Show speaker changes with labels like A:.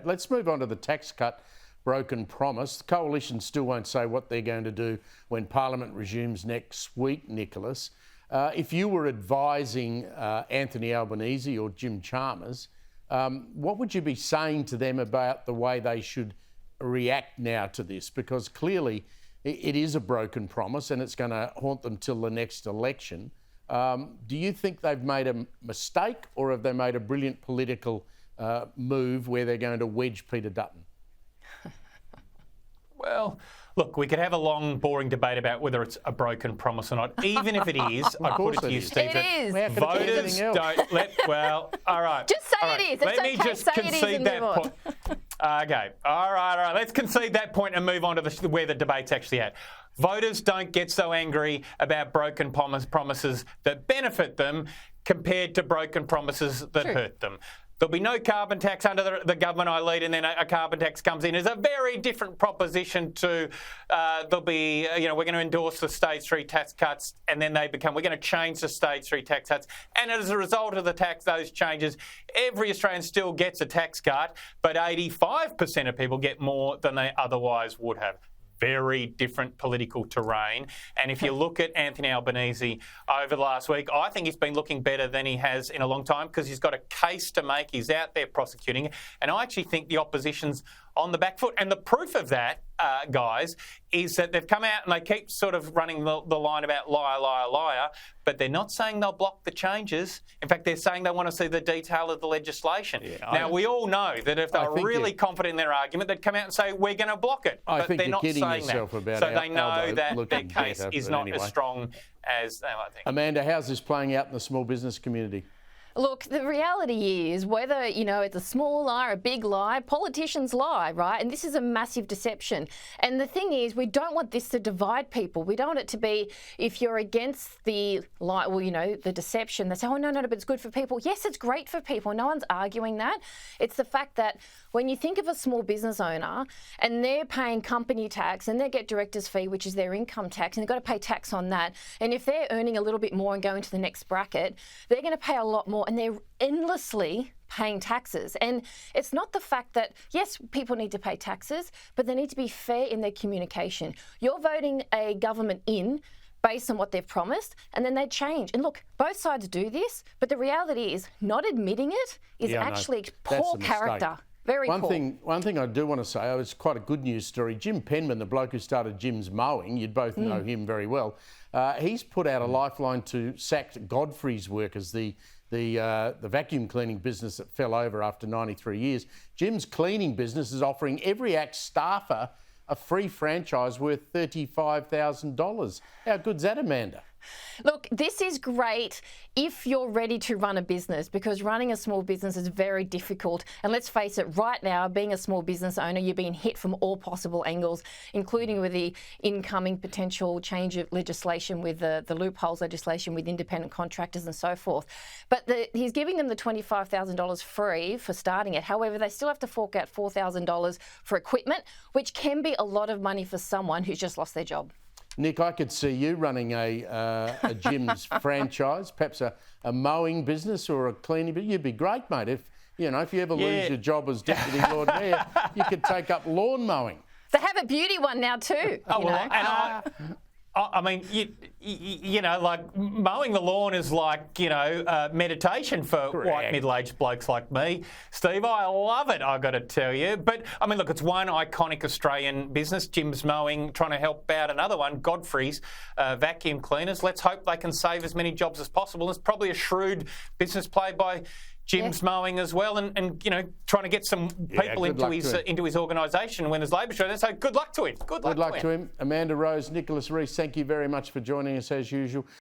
A: Let's move on to the tax cut broken promise. The coalition still won't say what they're going to do when Parliament resumes next week, Nicholas. If you were advising Anthony Albanese or Jim Chalmers, what would you be saying to them about the way they should react now to this? Because clearly it is a broken promise and it's going to haunt them till the next election. Do you think they've made a mistake, or have they made a brilliant political move where they're going to wedge Peter Dutton?
B: Well, look, we could have a long, boring debate about whether it's a broken promise or not. Even if it is, I put it to you, Stephen.
C: It is.
B: Voters don't let. Well, all right.
C: Just say
B: all right.
C: it is. It's
B: let me
C: okay.
B: just
C: say
B: concede
C: it is
B: that point. Okay. All right. Let's concede that point and move on to where the debate's actually at. Voters don't get so angry about broken promises that benefit them compared to broken promises that hurt them. There'll be no carbon tax under the government I lead, and then a carbon tax comes in. It's a very different proposition to there'll be, we're going to endorse the stage 3 tax cuts, and then we're going to change the stage 3 tax cuts. And as a result of those changes, every Australian still gets a tax cut, but 85% of people get more than they otherwise would have. Very different political terrain. And if you look at Anthony Albanese over the last week, I think he's been looking better than he has in a long time because he's got a case to make. He's out there prosecuting it. And I actually think the opposition's on the back foot. And the proof of that, guys, is that they've come out and they keep sort of running the line about liar, liar, liar, but they're not saying they'll block the changes. In fact, they're saying they want to see the detail of the legislation. Yeah, we all know that if they're really confident in their argument, they'd come out and say, we're going to block it. But they're not saying that. So they know that their case is not as strong as they might think.
A: Amanda, how's this playing out in the small business community?
C: Look, the reality is whether, it's a small lie or a big lie, politicians lie, right? And this is a massive deception. And the thing is, we don't want this to divide people. We don't want it to be, if you're against the lie, the deception, they say, oh, no, but it's good for people. Yes, it's great for people. No one's arguing that. It's the fact that when you think of a small business owner and they're paying company tax and they get director's fee, which is their income tax, and they've got to pay tax on that. And if they're earning a little bit more and going to the next bracket, they're going to pay a lot more, and they're endlessly paying taxes. And it's not the fact that, yes, people need to pay taxes, but they need to be fair in their communication. You're voting a government in based on what they've promised, and then they change. And look, both sides do this, but the reality is not admitting it is actually poor character. Very
A: One
C: poor.
A: thing I do want to say, it's quite a good news story. Jim Penman, the bloke who started Jim's Mowing, you'd both know him very well. He's put out a lifeline to sacked Godfrey's workers, the vacuum cleaning business that fell over after 93 years. Jim's cleaning business is offering every ACT staffer a free franchise worth $35,000. How good's that, Amanda?
C: Look, this is great if you're ready to run a business, because running a small business is very difficult. And let's face it, right now, being a small business owner, you're being hit from all possible angles, including with the incoming potential change of legislation with the loopholes legislation with independent contractors and so forth. But he's giving them the $25,000 free for starting it. However, they still have to fork out $4,000 for equipment, which can be a lot of money for someone who's just lost their job.
A: Nick, I could see you running a Jim's franchise, perhaps a mowing business or a cleaning business. You'd be great, mate. If you ever lose your job as Deputy Lord Mayor, you could take up lawn mowing.
C: They have a beauty one now too.
B: I mean, like mowing the lawn is like, meditation for white middle-aged blokes like me. Steve, I love it, I've got to tell you. But, I mean, look, it's one iconic Australian business, Jim's Mowing, trying to help out another one, Godfrey's vacuum cleaners. Let's hope they can save as many jobs as possible. It's probably a shrewd business play by Jim's Mowing as well, and trying to get some people into his organisation when there's labour shortage. So good luck to him. Good luck to him.
A: Amanda Rose, Nicholas Rees, thank you very much for joining us as usual.